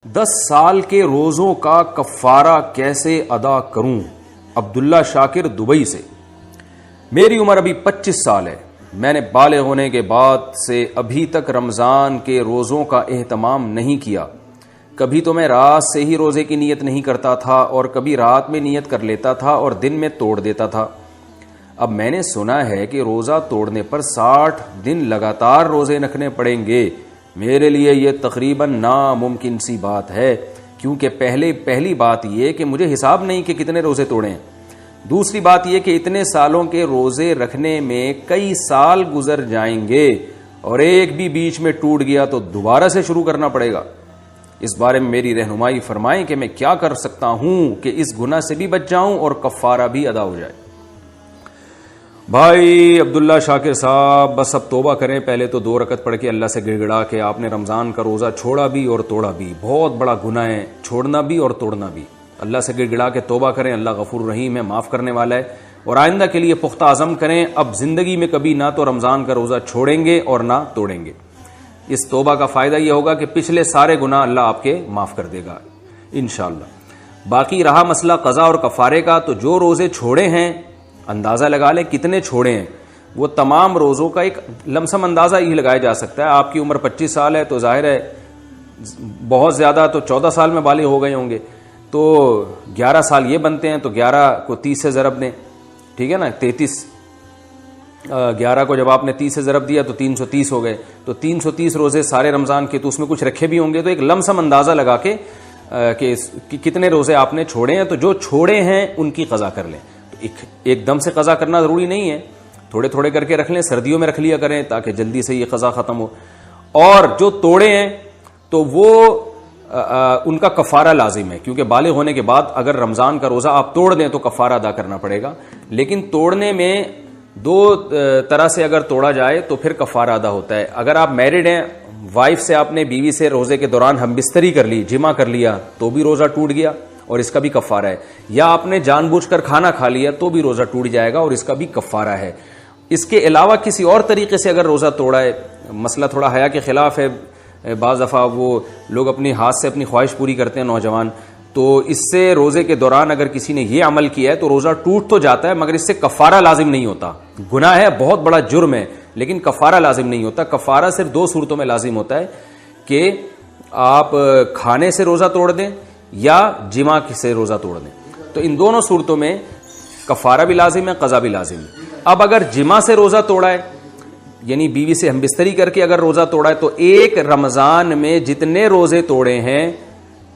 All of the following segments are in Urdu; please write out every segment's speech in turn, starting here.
10 سال کے روزوں کا کفارہ کیسے ادا کروں؟ عبداللہ شاکر دبئی سے۔ میری عمر ابھی 25 سال ہے۔ میں نے بالغ ہونے کے بعد سے ابھی تک رمضان کے روزوں کا اہتمام نہیں کیا۔ کبھی تو میں رات سے ہی روزے کی نیت نہیں کرتا تھا اور کبھی رات میں نیت کر لیتا تھا اور دن میں توڑ دیتا تھا۔ اب میں نے سنا ہے کہ روزہ توڑنے پر 60 دن لگاتار روزے رکھنے پڑیں گے۔ میرے لیے یہ تقریباً ناممکن سی بات ہے، کیونکہ پہلی بات یہ کہ مجھے حساب نہیں کہ کتنے روزے توڑے ہیں۔ دوسری بات یہ کہ اتنے سالوں کے روزے رکھنے میں کئی سال گزر جائیں گے اور ایک بھی بیچ میں ٹوٹ گیا تو دوبارہ سے شروع کرنا پڑے گا۔ اس بارے میں میری رہنمائی فرمائیں کہ میں کیا کر سکتا ہوں کہ اس گناہ سے بھی بچ جاؤں اور کفارہ بھی ادا ہو جائے۔ بھائی عبداللہ شاکر صاحب، بس اب توبہ کریں۔ پہلے تو 2 رکعت پڑھ کے اللہ سے گڑ گڑا کے آپ نے رمضان کا روزہ چھوڑا بھی اور توڑا بھی۔ بہت بڑا گناہ ہے چھوڑنا بھی اور توڑنا بھی۔ اللہ سے گڑ گڑا کے توبہ کریں، اللہ غفور رحیم ہے، معاف کرنے والا ہے، اور آئندہ کے لیے پختہ عزم کریں۔ اب زندگی میں کبھی نہ تو رمضان کا روزہ چھوڑیں گے اور نہ توڑیں گے۔ اس توبہ کا فائدہ یہ ہوگا کہ پچھلے سارے گناہ اللہ آپ کے معاف کر دے گا انشاءاللہ۔ باقی رہا مسئلہ قضا اور کفارے کا، تو جو روزے چھوڑے ہیں اندازہ لگا لیں کتنے چھوڑے ہیں۔ وہ تمام روزوں کا ایک لمسم اندازہ یہ لگایا جا سکتا ہے۔ آپ کی عمر 25 سال ہے تو ظاہر ہے بہت زیادہ تو 14 سال میں بالغ ہو گئے ہوں گے، تو 11 سال یہ بنتے ہیں، تو 11 کو 30 سے ضرب دیں، ٹھیک ہے نا، 33۔ 11 کو جب آپ نے 30 سے ضرب دیا تو 330 ہو گئے، تو 330 روزے سارے رمضان کے، تو اس میں کچھ رکھے بھی ہوں گے، تو ایک لمسم اندازہ لگا کے کہ کتنے روزے آپ نے چھوڑے ہیں، تو جو چھوڑے ہیں ان کی قضا کر لیں۔ تو ایک دم سے قضا کرنا ضروری نہیں ہے، تھوڑے تھوڑے کر کے رکھ لیں، سردیوں میں رکھ لیا کریں تاکہ جلدی سے یہ قضا ختم ہو۔ اور جو توڑے ہیں تو وہ ان کا کفارہ لازم ہے، کیونکہ بالغ ہونے کے بعد اگر رمضان کا روزہ آپ توڑ دیں تو کفارہ ادا کرنا پڑے گا۔ لیکن توڑنے میں 2 طرح سے اگر توڑا جائے تو پھر کفارہ ادا ہوتا ہے۔ اگر آپ میرڈ ہیں، وائف سے آپ نے بیوی سے روزے کے دوران ہم بستری کر لی، جمع کر لیا، تو بھی روزہ ٹوٹ گیا اور اس کا بھی کفارہ ہے۔ یا آپ نے جان بوجھ کر کھانا کھا لیا تو بھی روزہ ٹوٹ جائے گا اور اس کا بھی کفارہ ہے۔ اس کے علاوہ کسی اور طریقے سے اگر روزہ توڑا ہے، مسئلہ تھوڑا حیا کے خلاف ہے، بعض دفعہ وہ لوگ اپنی ہاتھ سے اپنی خواہش پوری کرتے ہیں نوجوان، تو اس سے روزے کے دوران اگر کسی نے یہ عمل کیا ہے تو روزہ ٹوٹ تو جاتا ہے مگر اس سے کفارہ لازم نہیں ہوتا۔ گناہ ہے، بہت بڑا جرم ہے، لیکن کفارہ لازم نہیں ہوتا۔ کفارہ صرف 2 صورتوں میں لازم ہوتا ہے کہ آپ کھانے سے روزہ توڑ دیں یا جماع سے روزہ توڑ دیں، تو ان دونوں صورتوں میں کفارہ بھی لازم ہے، قضا بھی لازم ہے۔ اب اگر جماع سے روزہ توڑا ہے، یعنی بیوی سے ہم بستری کر کے اگر روزہ توڑا ہے، تو ایک رمضان میں جتنے روزے توڑے ہیں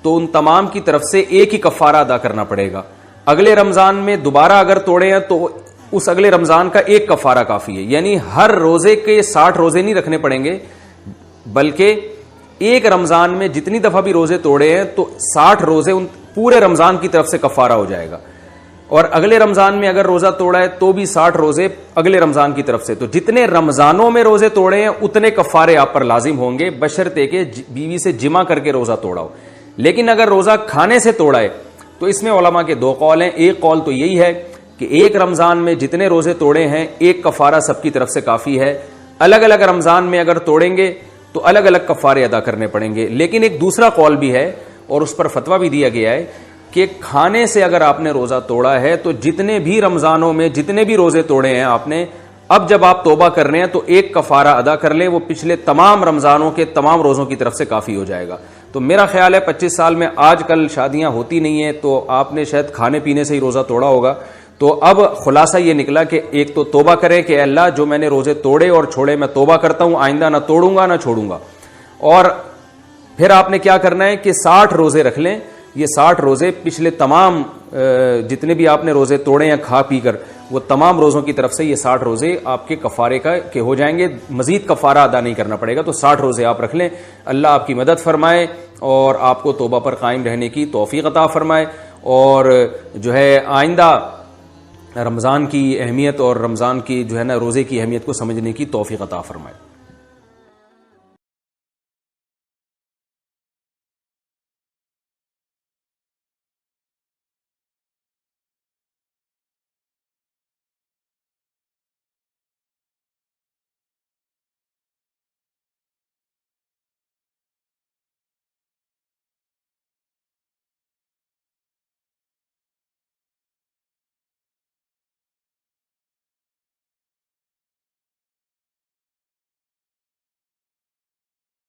تو ان تمام کی طرف سے ایک ہی کفارہ ادا کرنا پڑے گا۔ اگلے رمضان میں دوبارہ اگر توڑے ہیں تو اس اگلے رمضان کا ایک کفارہ کافی ہے، یعنی ہر روزے کے 60 روزے نہیں رکھنے پڑیں گے، بلکہ ایک رمضان میں جتنی دفعہ بھی روزے توڑے ہیں تو 60 روزے ان پورے رمضان کی طرف سے کفارہ ہو جائے گا۔ اور اگلے رمضان میں اگر روزہ توڑا ہے تو بھی 60 روزے اگلے رمضان کی طرف سے۔ تو جتنے رمضانوں میں روزے توڑے ہیں اتنے کفارے آپ پر لازم ہوں گے، بشرطے کہ بیوی سے جمع کر کے روزہ توڑا ہو۔ لیکن اگر روزہ کھانے سے توڑا ہے تو اس میں علماء کے 2 قول ہیں۔ ایک قول تو یہی ہے کہ ایک رمضان میں جتنے روزے توڑے ہیں ایک کفارہ سب کی طرف سے کافی ہے۔ الگ الگ رمضان میں اگر توڑیں گے تو الگ الگ کفارے ادا کرنے پڑیں گے۔ لیکن ایک دوسرا قول بھی ہے اور اس پر فتویٰ بھی دیا گیا ہے کہ کھانے سے اگر آپ نے روزہ توڑا ہے تو جتنے بھی رمضانوں میں جتنے بھی روزے توڑے ہیں آپ نے، اب جب آپ توبہ کر رہے ہیں تو ایک کفارہ ادا کر لیں، وہ پچھلے تمام رمضانوں کے تمام روزوں کی طرف سے کافی ہو جائے گا۔ تو میرا خیال ہے 25 سال میں آج کل شادیاں ہوتی نہیں ہیں، تو آپ نے شاید کھانے پینے سے ہی روزہ توڑا ہوگا۔ تو اب خلاصہ یہ نکلا کہ ایک تو توبہ کرے کہ اللہ جو میں نے روزے توڑے اور چھوڑے میں توبہ کرتا ہوں، آئندہ نہ توڑوں گا نہ چھوڑوں گا۔ اور پھر آپ نے کیا کرنا ہے کہ 60 روزے رکھ لیں۔ یہ 60 روزے پچھلے تمام جتنے بھی آپ نے روزے توڑے ہیں کھا پی کر، وہ تمام روزوں کی طرف سے یہ 60 روزے آپ کے کفارے کا کے ہو جائیں گے، مزید کفارہ ادا نہیں کرنا پڑے گا۔ تو 60 روزے آپ رکھ لیں، اللہ آپ کی مدد فرمائے اور آپ کو توبہ پر قائم رہنے کی توفیق عطا فرمائے، اور جو ہے آئندہ رمضان کی اہمیت اور رمضان کی جو ہے نا روزے کی اہمیت کو سمجھنے کی توفیق عطا فرمائے۔